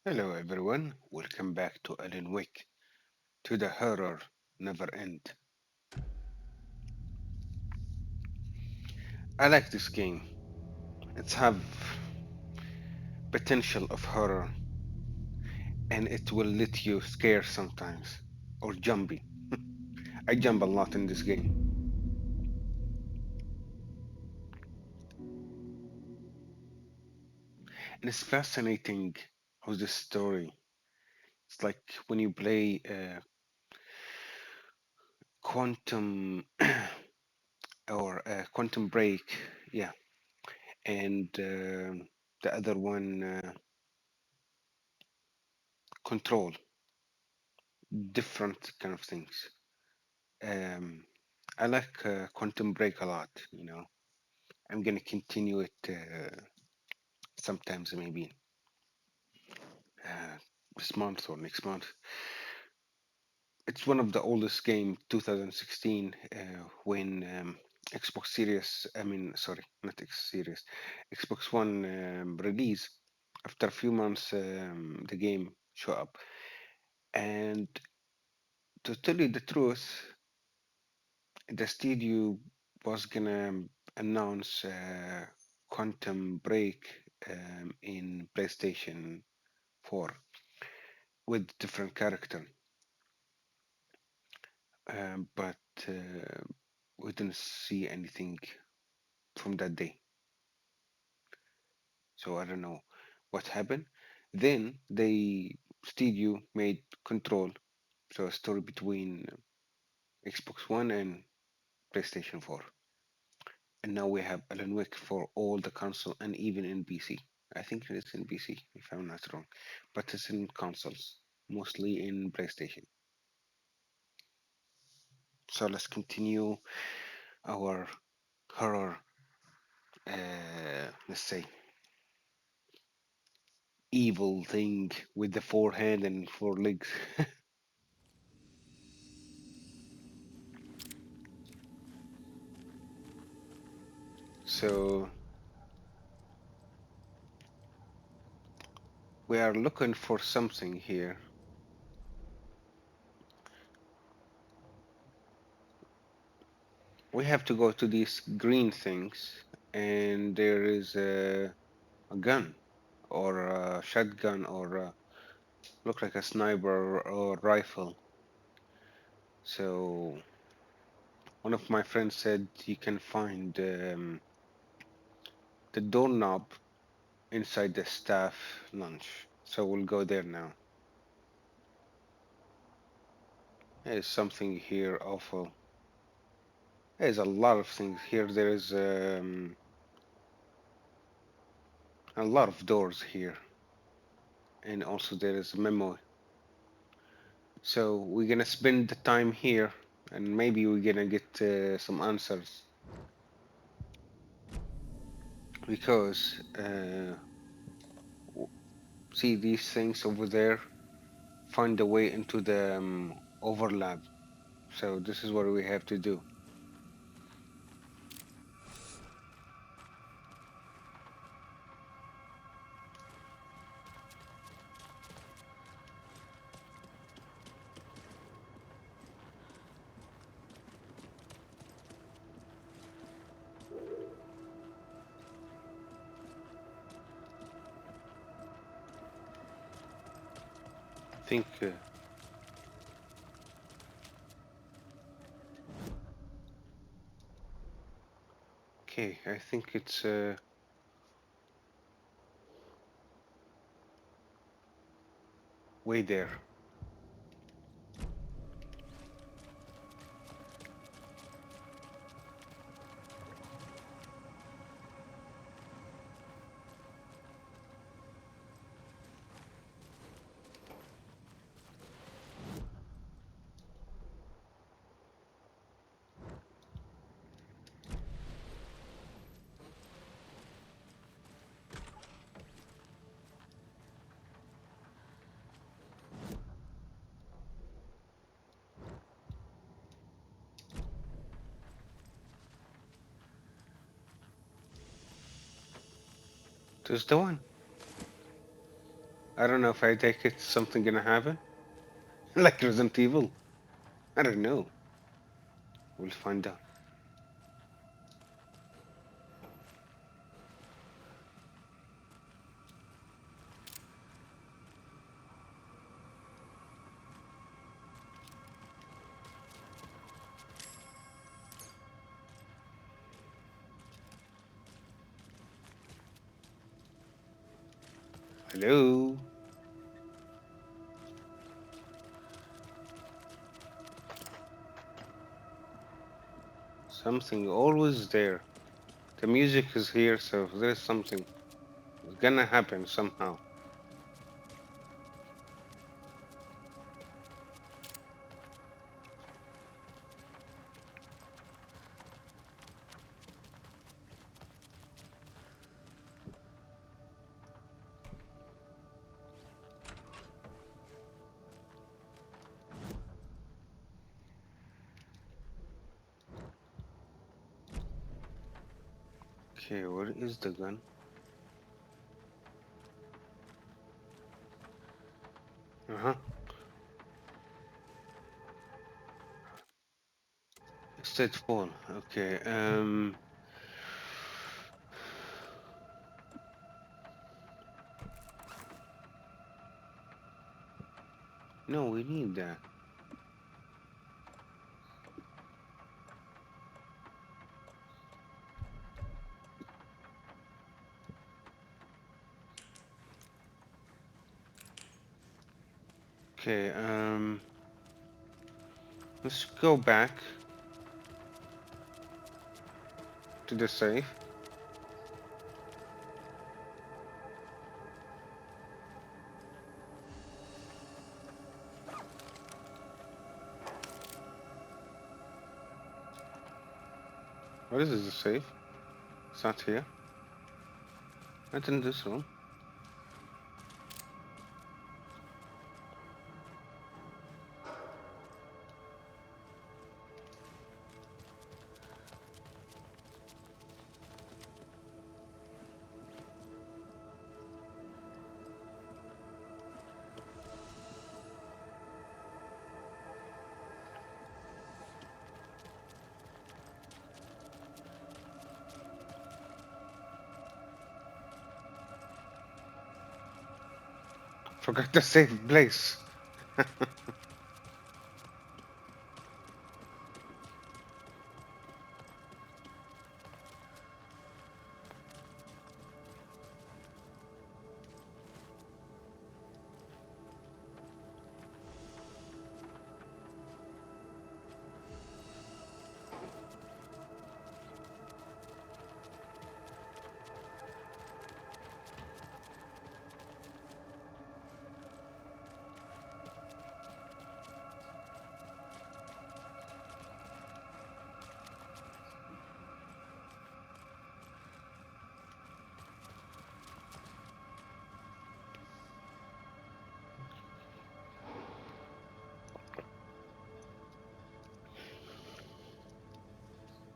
Hello everyone, welcome back to Alan Wake, to the horror never end. I like this game. It's have potential of horror and it will let you scare sometimes or jumpy. I jump a lot in this game. And it's fascinating how this story. It's like when you play Quantum or Quantum Break, yeah, and the other one Control, different kind of things. Um, I like Quantum Break a lot. I'm gonna continue it sometimes, maybe uh, this month or next month. It's one of the oldest game, 2016, when Xbox Series, I mean, sorry, not X Series, Xbox One release. After a few months, the game show up, and to tell you the truth, the studio was gonna announce Quantum Break in PlayStation 4 with different character, but we didn't see anything from that day. So I don't know what happened. Then they studio made Control, so a story between Xbox One and PlayStation 4. And now we have Alan Wake for all the console and even in PC. I think it's in PC if I'm not wrong, but it's in consoles, mostly in PlayStation. So let's continue our horror, let's say, evil thing with the four hand and four legs. So we are looking for something here. We have to go to these green things, and there is a gun or a shotgun or look like a sniper or rifle. So one of my friends said you can find the doorknob inside the staff lunch. So we'll go there now. There's something here awful. There's a lot of things here. There is a lot of doors here, and also there is a memo. So we're gonna spend the time here, and maybe we're gonna get some answers because see these things over there. Find a way into the overlap. So this is what we have to do. I think. Okay, I think it's way there. There's the one. I don't know if I take it, something gonna happen. Like Resident Evil. I don't know. We'll find out. Hello? Something always there. The music is here, so there's something. It's gonna happen somehow. Okay, where is the gun? Uh-huh. Stage 4. Okay, no, we need that. Okay, let's go back to the safe. What is this, the safe? It's not here. Not in this room. Forgot the safe place.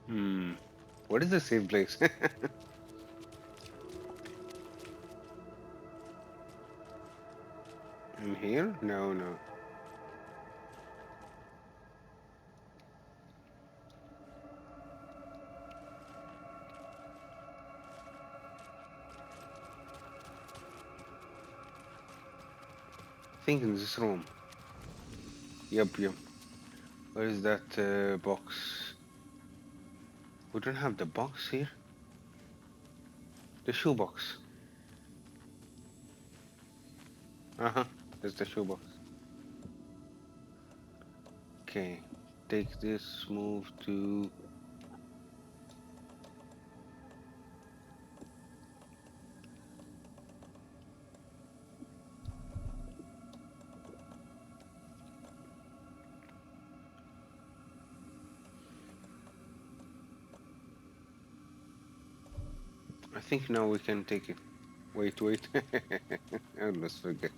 Hmm. What is the safe place? In here? No, no. I think in this room. Yep, yep. Where is that box? We don't have the box here. The shoebox. Uh-huh. There's the shoebox. Okay. Take this, move to... I think now we can take it. Wait, wait. I almost forget.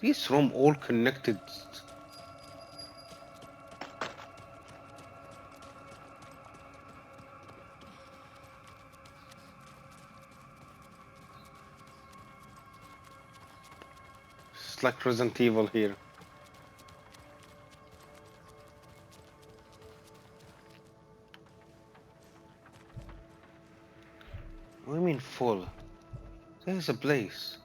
This room all connected. It's like Resident Evil here. What do you mean full? There's a place.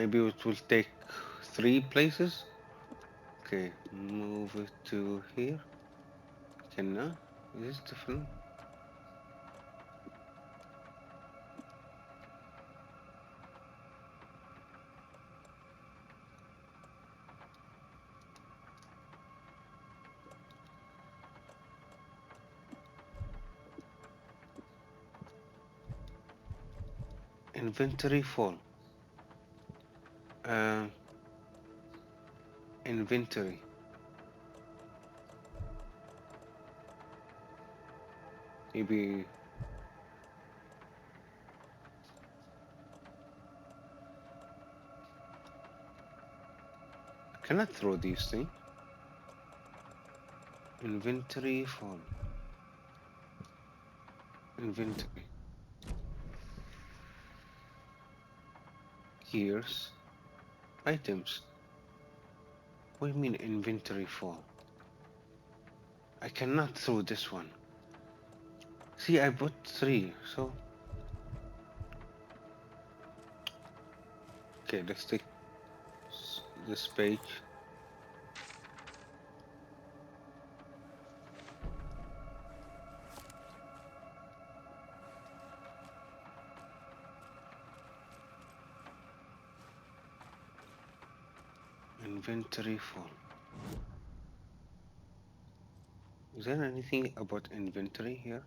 Maybe it will take 3 places. Okay, move it to here. Cannot. Is this different? Inventory full. Uh, Inventory. Maybe I cannot throw these things. Inventory full. Inventory. Gears. Items. What do you mean inventory full? I cannot throw this one. See, I bought 3, so... Okay, let's take this page. Inventory full. Is there anything about inventory here?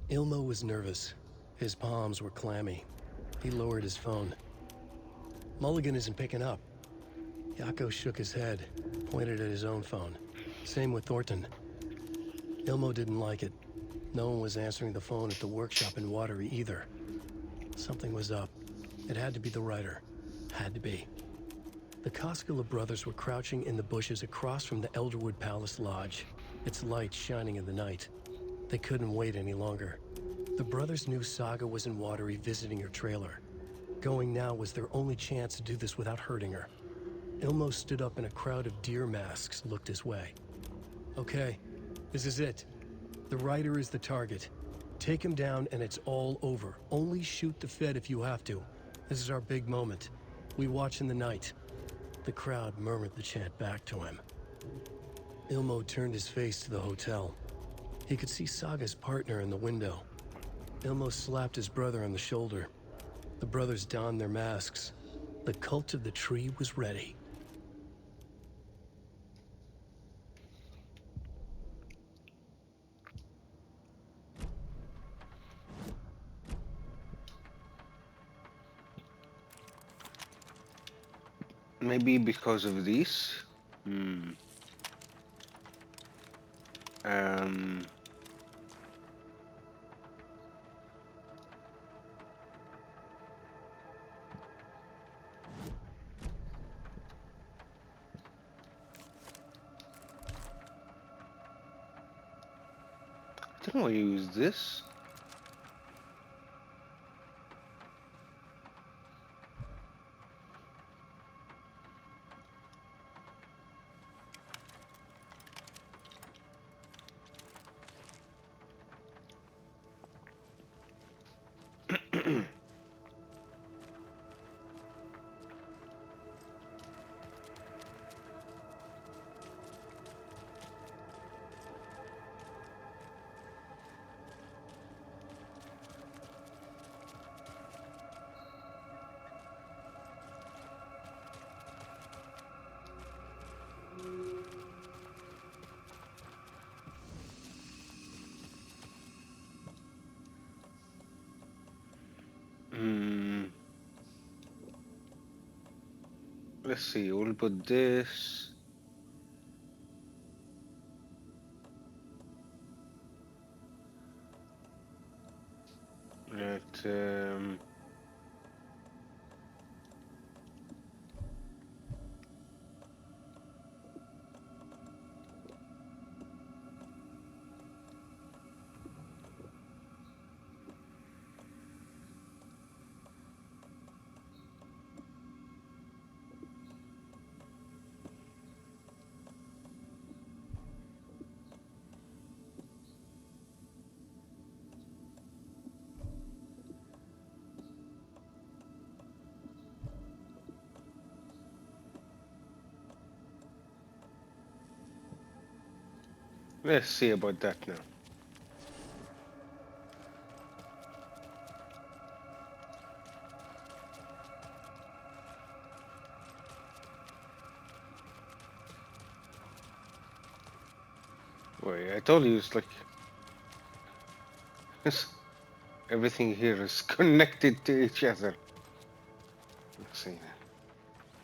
Ilmo was nervous. His palms were clammy. He lowered his phone. Mulligan isn't picking up. Yako shook his head, pointed at his own phone. Same with Thornton. Ilmo didn't like it. No one was answering the phone at the workshop in Watery either. Something was up. It had to be the writer. Had to be. The Koskela brothers were crouching in the bushes across from the Elderwood Palace Lodge, its light shining in the night. They couldn't wait any longer. The brothers knew Saga was in Watery visiting her trailer. Going now was their only chance to do this without hurting her. Ilmo stood up and a crowd of deer masks looked his way. Okay, this is it. The writer is the target. Take him down and it's all over. Only shoot the Fed if you have to. This is our big moment. We watch in the night. The crowd murmured the chant back to him. Ilmo turned his face to the hotel. He could see Saga's partner in the window. Ilmo slapped his brother on the shoulder. The brothers donned their masks. The cult of the tree was ready. Maybe because of this. Um, I don't know why you use this. Let's see, we'll put this. let's see about that now. Wait, I told you it's like everything here is connected to each other. Let's see.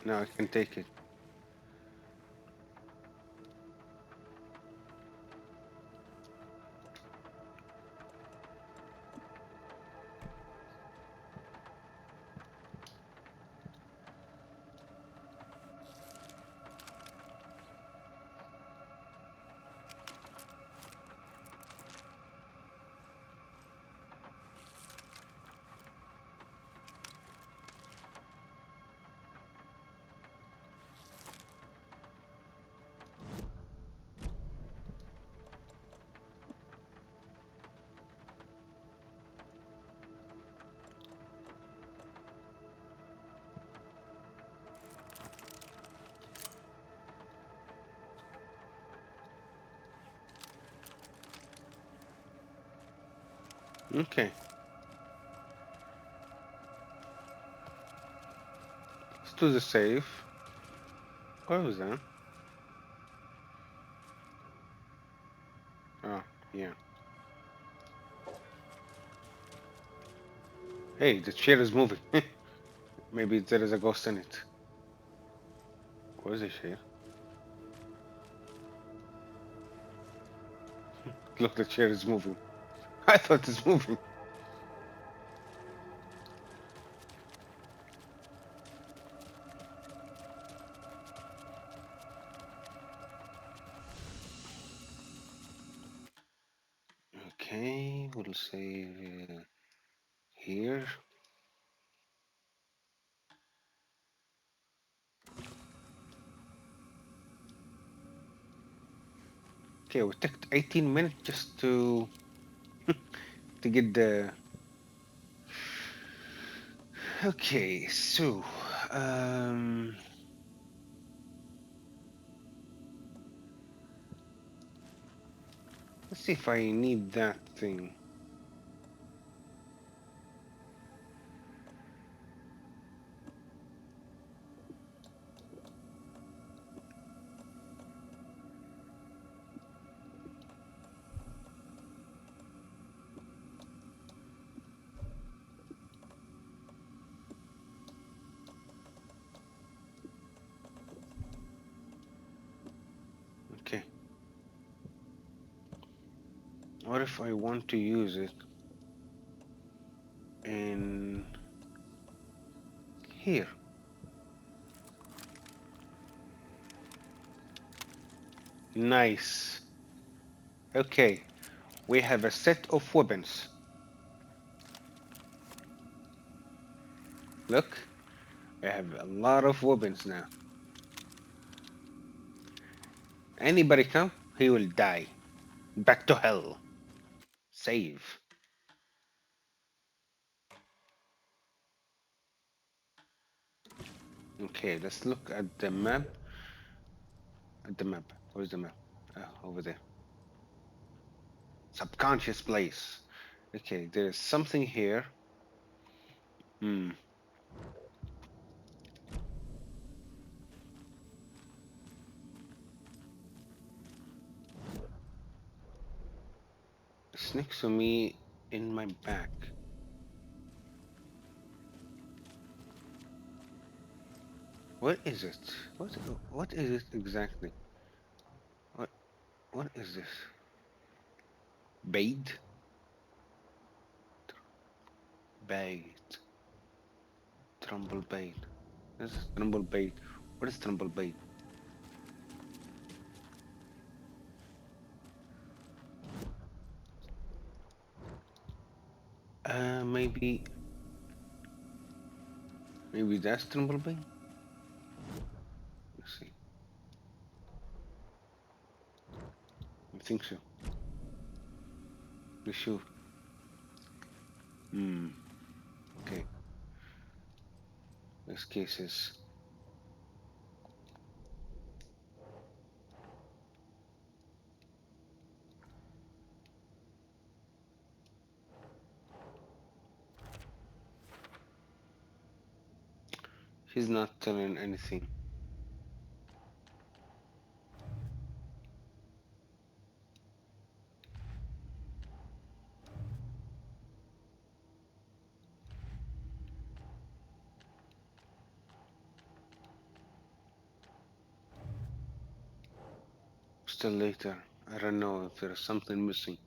Now I can take it. Okay. Let's do the save. What was that? Oh, yeah. Hey, the chair is moving. Maybe there is a ghost in it. What is this here? Look, the chair is moving. I thought it's moving. Okay, we'll save here. Okay, we took 18 minutes just to get the. Okay, so um, let's see if I need that thing. Okay, what if I want to use it in here? Nice. Okay, we have a set of weapons. Look, I have a lot of weapons now. Anybody come, he will die. Back to hell. Save. Okay, let's look at the map. At the map. Where's the map? Over there. Subconscious place. Okay, there's something here. Hmm. It's next to me in my back. What is it? What is it exactly? What what is this? Bait? bait. Trumble bait. This is trumble bait. What is trumble bait? Maybe that's trumble bait. Let's see. I think so. Be sure. Okay. This case is. He's not telling anything. Still later. I don't know if there's something missing.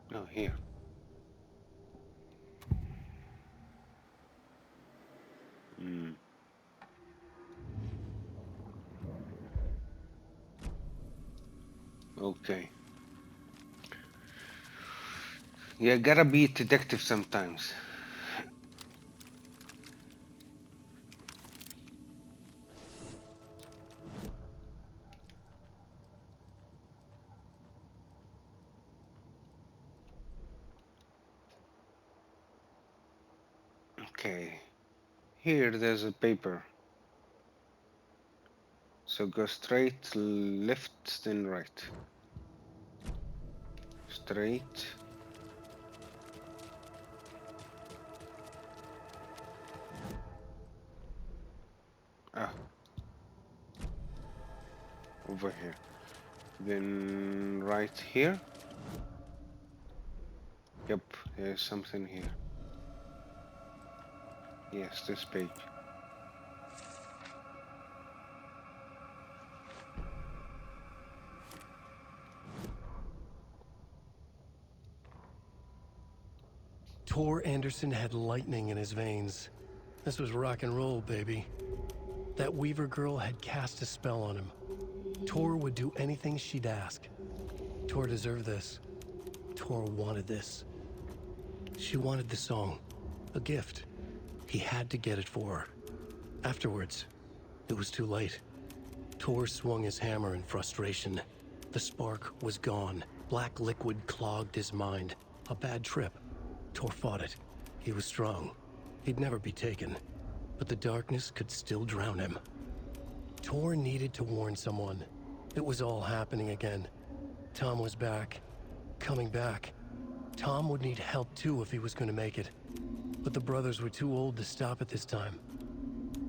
No, here. Okay. Yeah, gotta be a detective sometimes. Okay. Here, there's a paper. So go straight, left, then right. Straight. Ah, over here. Then right here. Yep, there's something here. Yes, this page. Tor Anderson had lightning in his veins. This was rock and roll, baby. That Weaver girl had cast a spell on him. Tor would do anything she'd ask. Tor deserved this. Tor wanted this. She wanted the song. A gift. He had to get it for her. Afterwards, it was too late. Tor swung his hammer in frustration. The spark was gone. Black liquid clogged his mind. A bad trip. Tor fought it. He was strong. He'd never be taken. But the darkness could still drown him. Tor needed to warn someone. It was all happening again. Tom was back. Coming back. Tom would need help too if he was going to make it. But the brothers were too old to stop at this time.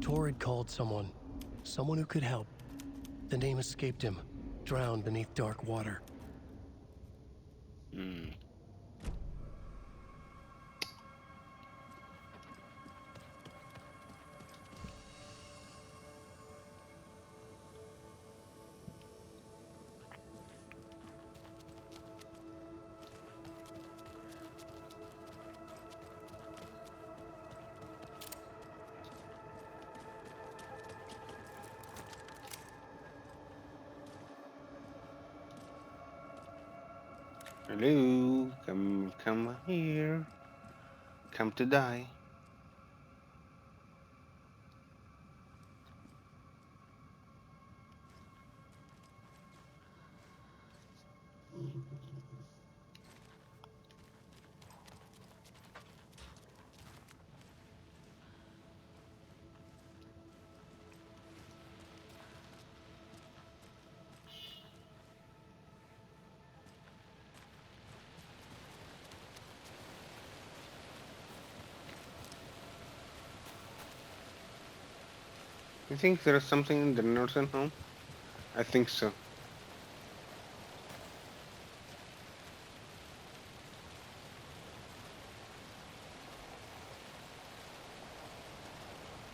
Tor had called someone. Someone who could help. The name escaped him. Drowned beneath dark water. Hello, come here. Come to die. You think there is something in the nursing home? I think so.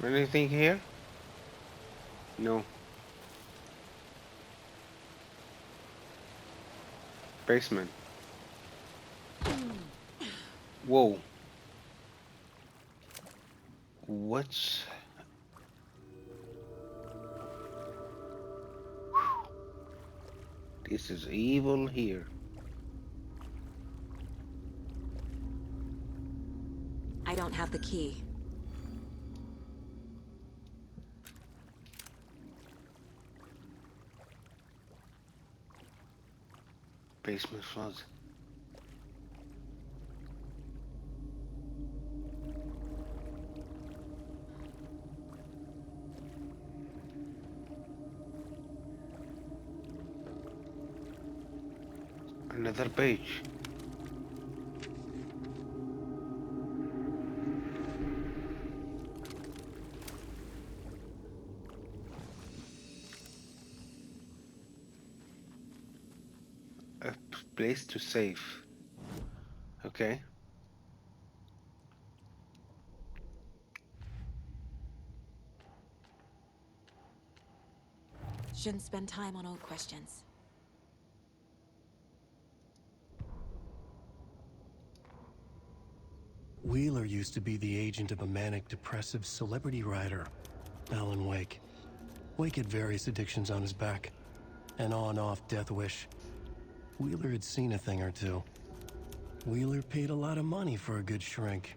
Anything here? No. Basement. Whoa. What's... This is evil here. I don't have the key. Basement floods. Another page. A place to save. Okay. Shouldn't spend time on old questions. Wheeler used to be the agent of a manic-depressive celebrity writer, Alan Wake. Wake had various addictions on his back, an on-off death wish. Wheeler had seen a thing or two. Wheeler paid a lot of money for a good shrink.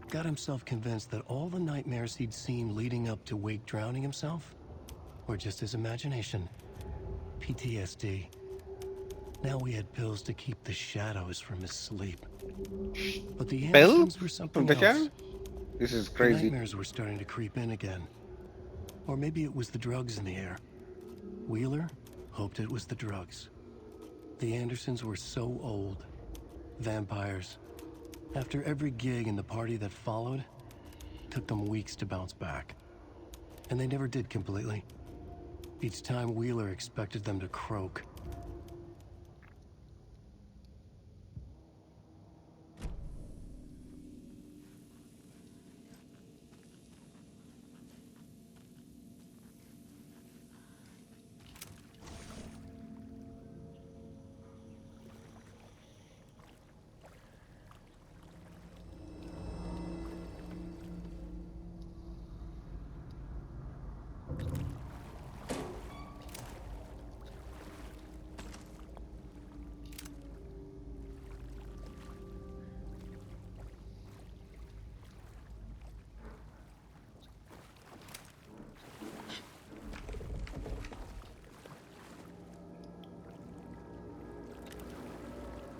Got himself convinced that all the nightmares he'd seen leading up to Wake drowning himself were just his imagination. PTSD. Now we had pills to keep the shadows from his sleep. But the Andersons were Pills from something the else. shadow? This is The crazy. nightmares were starting to creep in again. Or maybe it was the drugs in the air. Wheeler hoped it was the drugs. The Andersons were so old. Vampires. After every gig and the party that followed, it took them weeks to bounce back. And they never did completely. Each time Wheeler expected them to croak.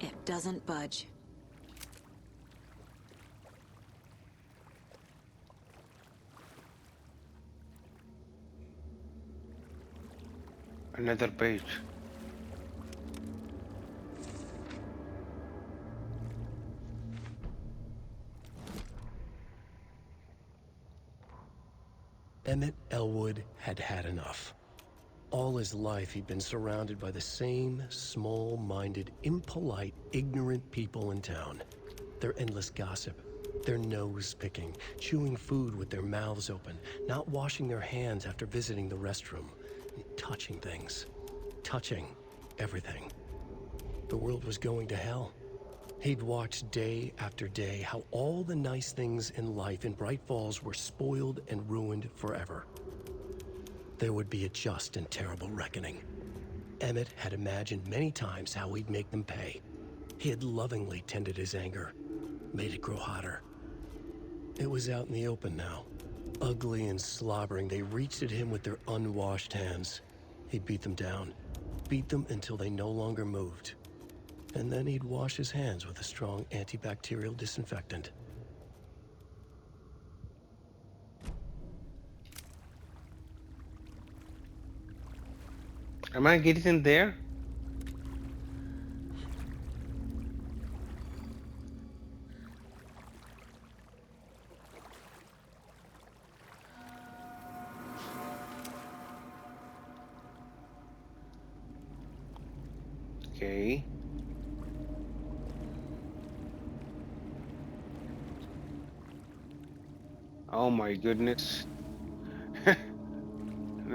It doesn't budge. Another page. Emmett Elwood had had enough. All his life he'd been surrounded by the same small-minded, impolite, ignorant people in town. Their endless gossip, their nose-picking, chewing food with their mouths open, not washing their hands after visiting the restroom, and touching things. Touching everything. The world was going to hell. He'd watched day after day how all the nice things in life in Bright Falls were spoiled and ruined forever. There would be a just and terrible reckoning. Emmett had imagined many times how he'd make them pay. He had lovingly tended his anger, made it grow hotter. It was out in the open now. Ugly and slobbering, they reached at him with their unwashed hands. He'd beat them down, beat them until they no longer moved. And then he'd wash his hands with a strong antibacterial disinfectant. Am I getting there? Okay. Oh my goodness.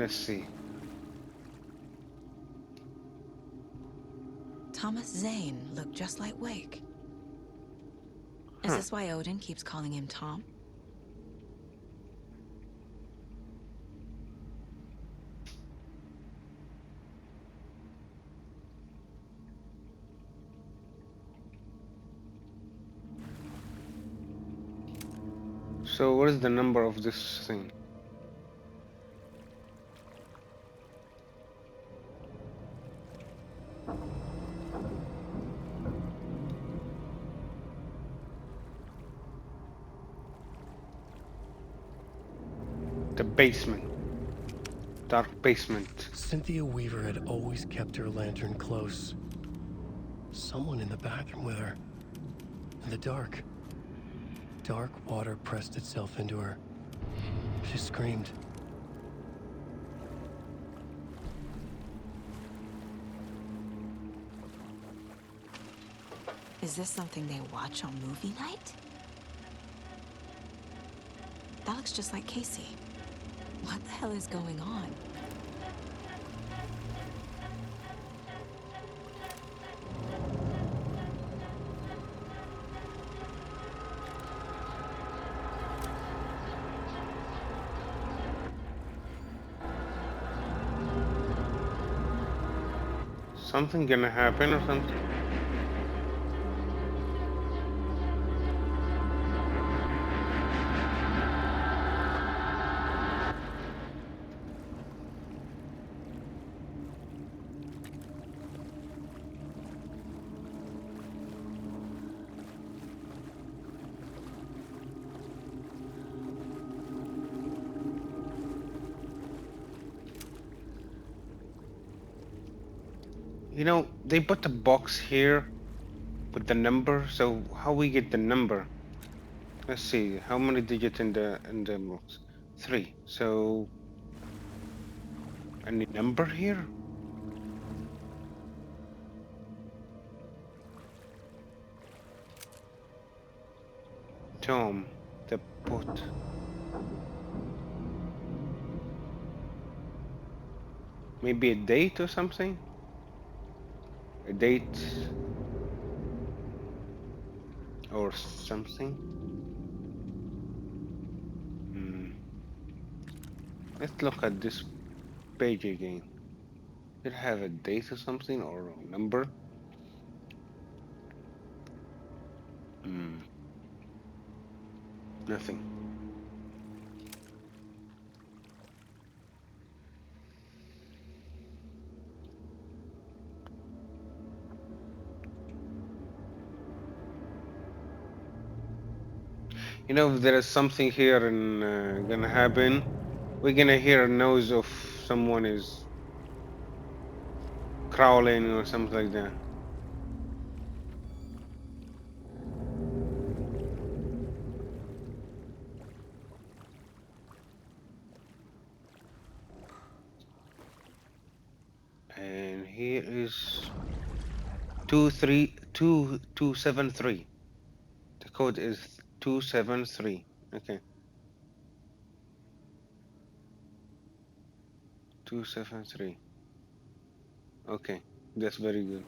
Let's see. Thomas Zane looked just like Wake. Is Huh. this why Odin keeps calling him Tom? So what is the number of this thing? The basement. Dark basement. Cynthia Weaver had always kept her lantern close. Someone in the bathroom with her. In the dark. Dark water pressed itself into her. She screamed. Is this something they watch on movie night? That looks just like Casey. What the hell is going on? Something gonna happen or something? You know, they put a box here with the number, so how we get the number? Let's see, how many digits in the box? 3. So any number here? Tom, the pot. Maybe a date or something? A date or something? Hmm. Let's look at this page again. Did it have a date or something or a number? Hmm. Nothing. You know, if there is something here and gonna happen, we're gonna hear a noise of someone is crawling or something like that. And here is 27273. The code is 273. Okay, 273. Okay, that's very good.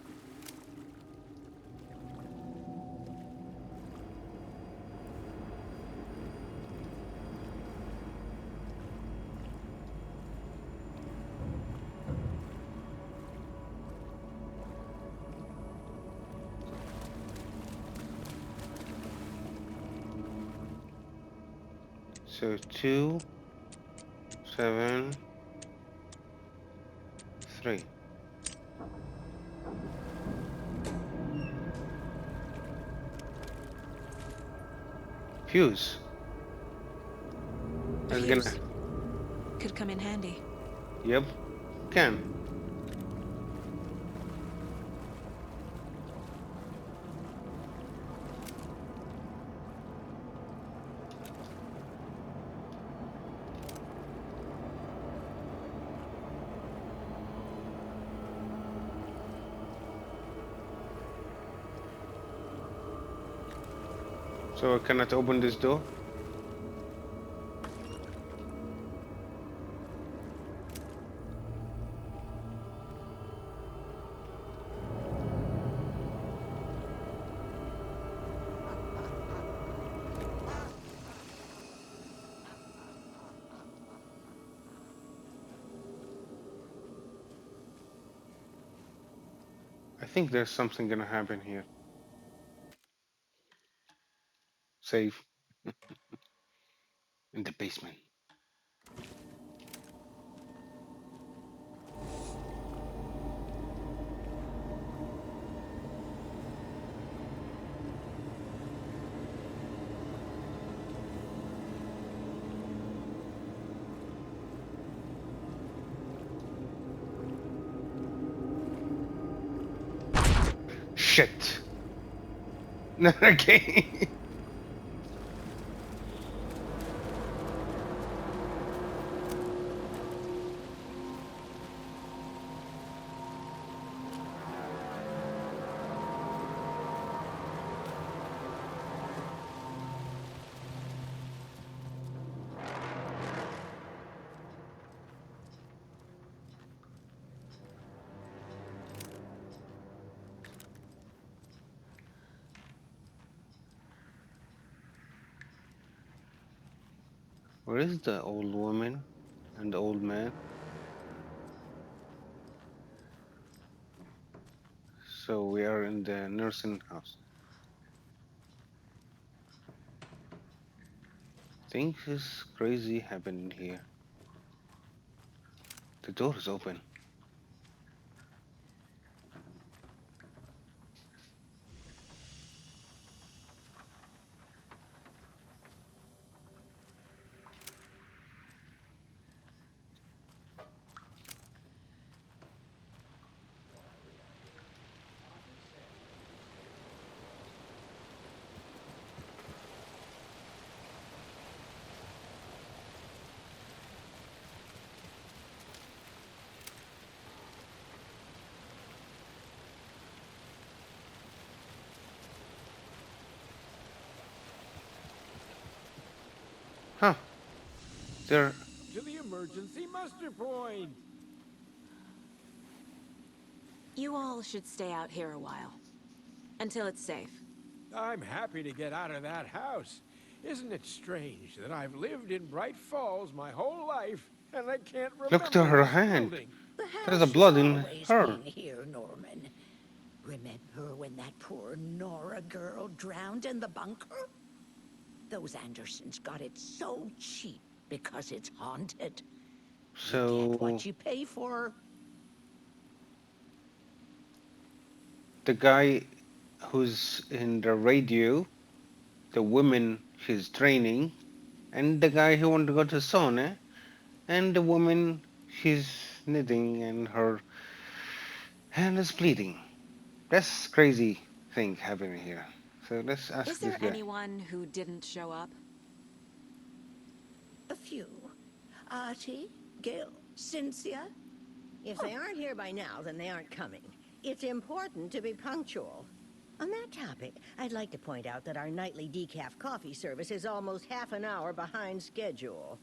So 273. Fuse. A That's gonna. fuse. Could come in handy. Yep, can. So I cannot open this door. I think there's something gonna happen here. Save in the basement. Shit! Not again! Where is the old woman and the old man? So we are in the nursing house. Things is crazy happening here. The door is open. Huh? There. To the emergency muster point. You all should stay out here a while. Until it's safe. I'm happy to get out of that house. Isn't it strange that I've lived in Bright Falls my whole life and I can't Look to remember her this hand. building? The There's a house blood has in always her. been here, Norman. Remember when that poor Nora girl drowned in the bunker? Those Andersons got it so cheap because it's haunted. You get So what you pay for. the guy who's in the radio, the woman she's training, and the guy who wanted to go to sauna, and the woman she's knitting and her hand is bleeding. That's crazy thing happening here. So let's Is ask this there guy. anyone who didn't show up? A few. Artie, Gil, Cynthia. If they aren't here by now, then they aren't coming. It's important to be punctual. On that topic, I'd like to point out that our nightly decaf coffee service is almost half an hour behind schedule.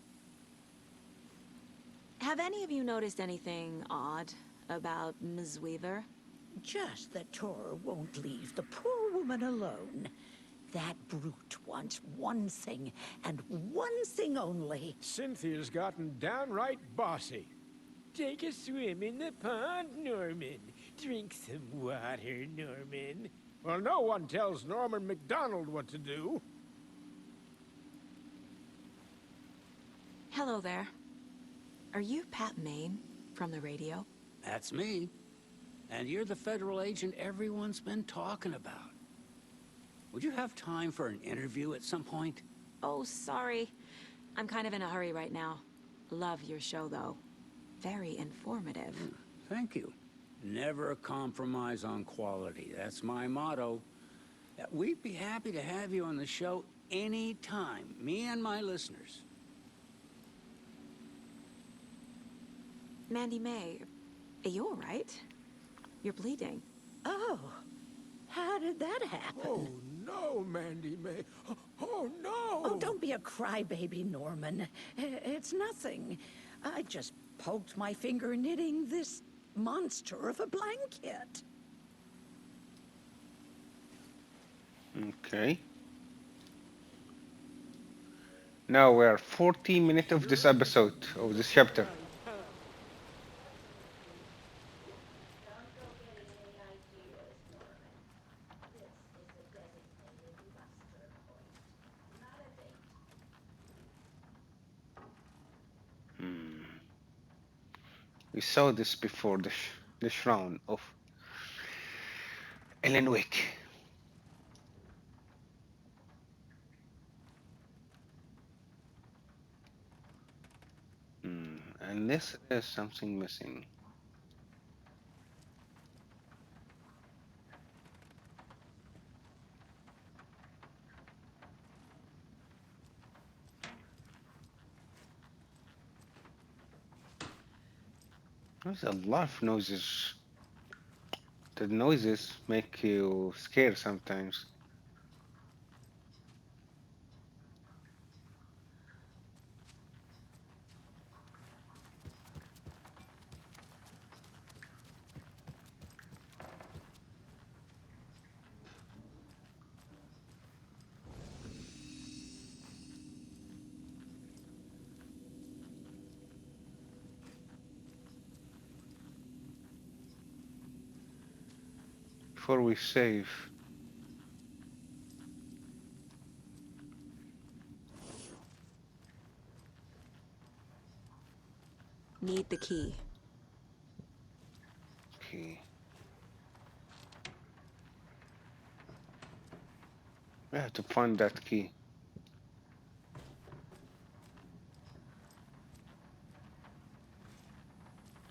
Have any of you noticed anything odd about Ms. Weaver? Just that Tor won't leave the poor woman alone. That brute wants one thing, and one thing only. Cynthia's gotten downright bossy. Take a swim in the pond, Norman. Drink some water, Norman. Well, no one tells Norman MacDonald what to do. Hello there. Are you Pat Maine from the radio? That's me. And you're the federal agent everyone's been talking about. Would you have time for an interview at some point? Oh, sorry. I'm kind of in a hurry right now. Love your show, though. Very informative. Thank you. Never compromise on quality. That's my motto. We'd be happy to have you on the show anytime, me and my listeners. Mandy May, are you all right? You're bleeding. Oh, how did that happen? Oh, no, Mandy May. Oh, no! Oh, don't be a crybaby, Norman. It's nothing. I just poked my finger knitting this monster of a blanket. Okay. Now we're 40 minutes of this episode, of this chapter. We saw this before, the Shroud of Ellen Wick. Unless there's something missing. There's a lot of noises. The noises make you scared sometimes. Before we save, Need the key. okay. We have to find that key.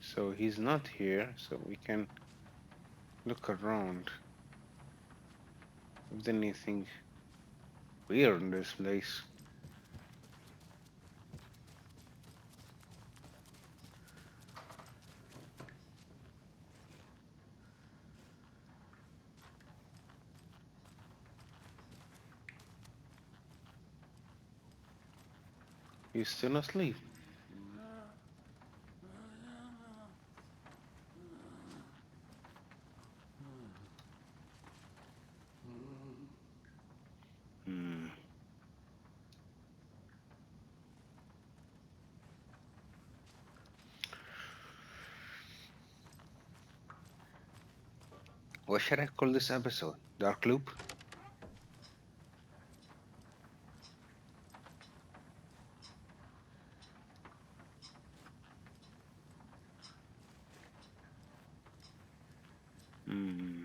So he's not here, so we can look around. If there's anything weird in this place. He's still asleep. Hmm. What should I call this episode? Dark Loop? Hmm.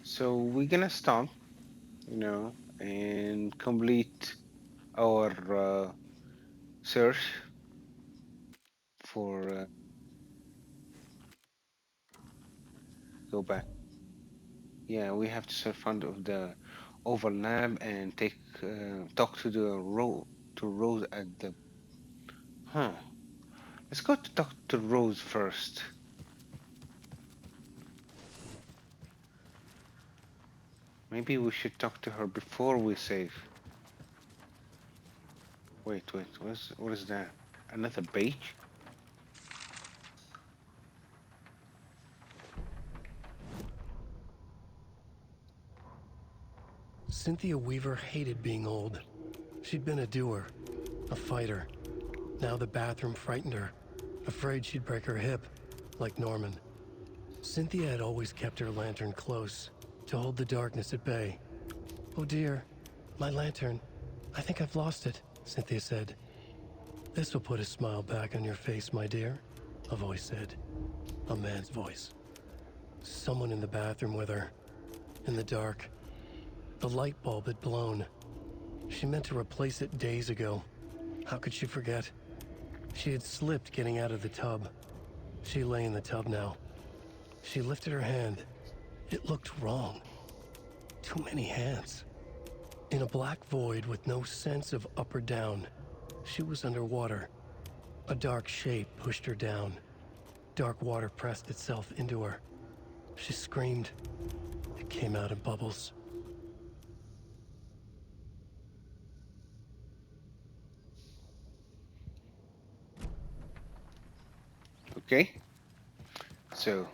So we're gonna stop, and complete our search for go back. Yeah, we have to search front of the overlap and talk to the Rose at the. Huh. Let's go to talk to Rose first. Maybe we should talk to her before we save. Wait, what is that? Another page? Cynthia Weaver hated being old. She'd been a doer, a fighter. Now the bathroom frightened her, afraid she'd break her hip, like Norman. Cynthia had always kept her lantern close, to hold the darkness at bay. "Oh dear, my lantern. I think I've lost it," Cynthia said. "This will put a smile back on your face, my dear," a voice said. A man's voice. Someone in the bathroom with her. In the dark. The light bulb had blown. She meant to replace it days ago. How could she forget? She had slipped getting out of the tub. She lay in the tub now. She lifted her hand. It looked wrong. Too many hands. In a black void with no sense of up or down, she was underwater. A dark shape pushed her down. Dark water pressed itself into her. She screamed. It came out in bubbles. Okay. So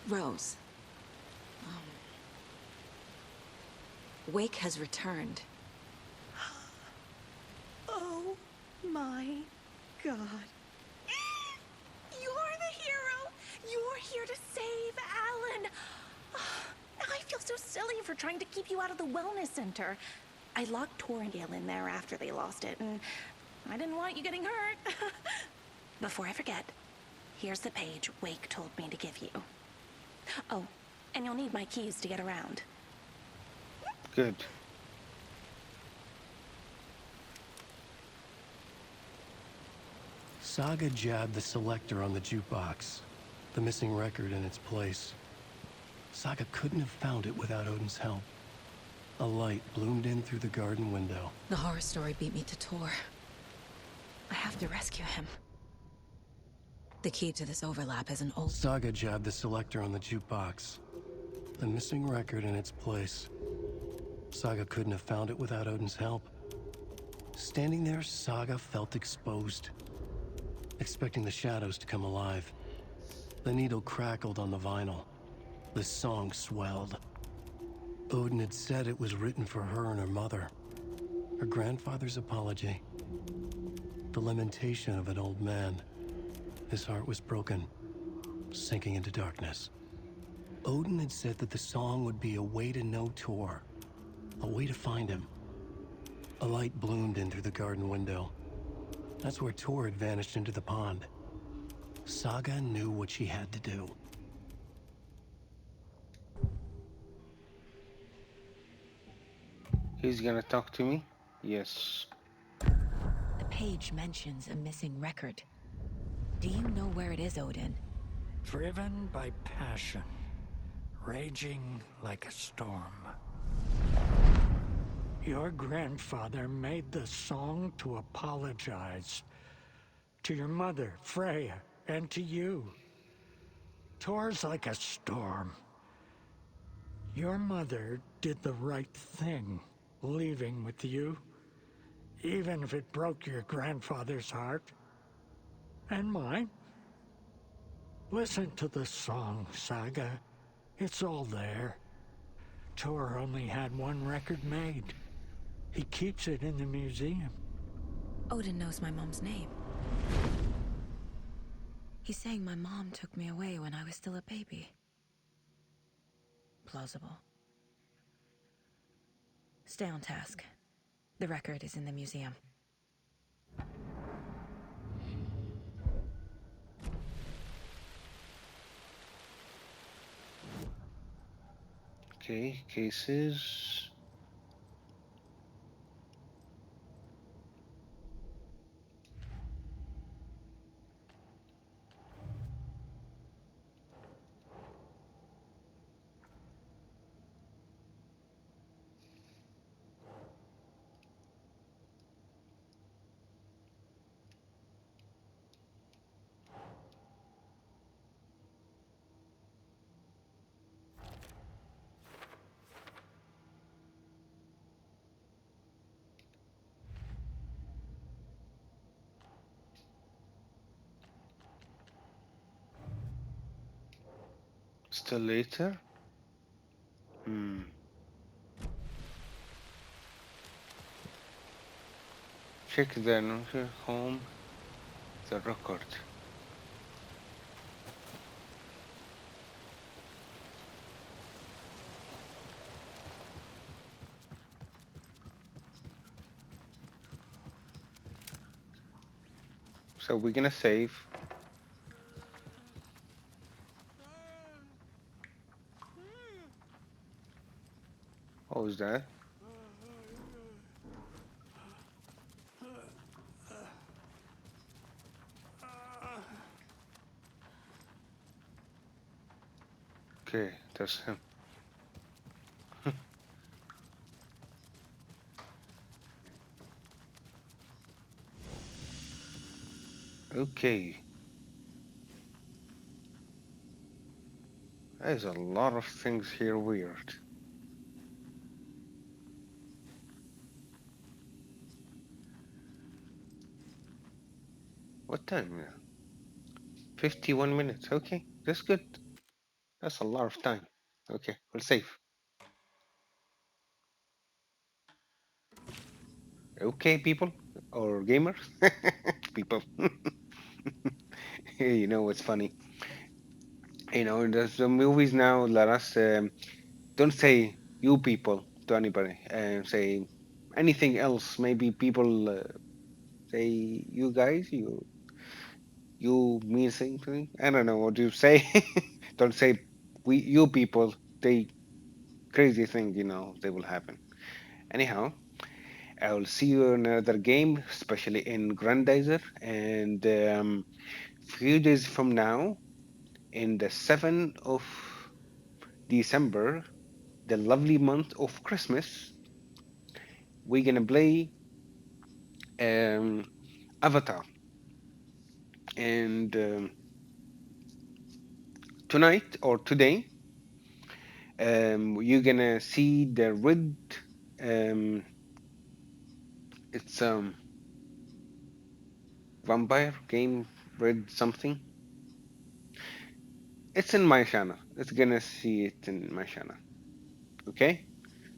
Rose. Wake has returned. Oh my God. You're the hero! You're here to save Alan! I feel so silly for trying to keep you out of the wellness center. I locked Tor and Gale in there after they lost it, and I didn't want you getting hurt. Before I forget, here's the page Wake told me to give you. Oh, and you'll need my keys to get around. Good. Saga jabbed the selector on the jukebox, the missing record in its place. Saga couldn't have found it without Odin's help. A light bloomed in through the garden window. The horror story beat me to Tor. I have to rescue him. The key to this overlap is an old... Saga jabbed the selector on the jukebox, the missing record in its place. Saga couldn't have found it without Odin's help. Standing there, Saga felt exposed, expecting the shadows to come alive. The needle crackled on the vinyl. The song swelled. Odin had said it was written for her and her mother. Her grandfather's apology. The lamentation of an old man. His heart was broken, sinking into darkness. Odin had said that the song would be a way to know Tor, a way to find him. A light bloomed in through the garden window. That's where Tor had vanished into the pond. Saga knew what she had to do. He's gonna talk to me? Yes. The page mentions a missing record. Do you know where it is, Odin? Driven by passion, raging like a storm. Your grandfather made the song to apologize. To your mother, Freya, and to you. Tor's like a storm. Your mother did the right thing, leaving with you, even if it broke your grandfather's heart. And mine. Listen to the song, Saga. It's all there. Tor only had one record made. He keeps it in the museum. Odin knows my mom's name. He's saying my mom took me away when I was still a baby. Plausible. Stay on task. The record is in the museum. Okay, cases. Still later? Check the home, the record. So we're gonna save. What was that? Okay, that's him. Okay. There's a lot of things here weird. What time now? 51 minutes. Okay, that's good. That's a lot of time. Okay, we'll save. Okay, people or gamers, people. You know what's funny? There's the movies now. Let us don't say you people to anybody. Say anything else. Maybe people say you guys. You mean something. I don't know what you say. Don't say we you people. They crazy thing. They will happen. Anyhow, I will see you in another game, especially in Grandizer, and few days from now, in the 7th of December, the lovely month of Christmas, we're gonna play um, Avatar. And tonight or today, you're gonna see the red. Um, it's vampire game, red something. It's in my channel. It's gonna see it in my channel. Okay.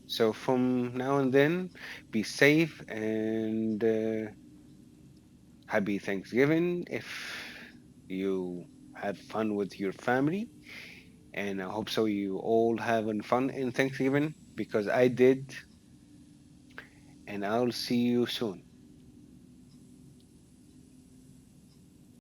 So from now and then, be safe and happy Thanksgiving if you had fun with your family. And I hope so you all having fun in Thanksgiving because I did. And I'll see you soon.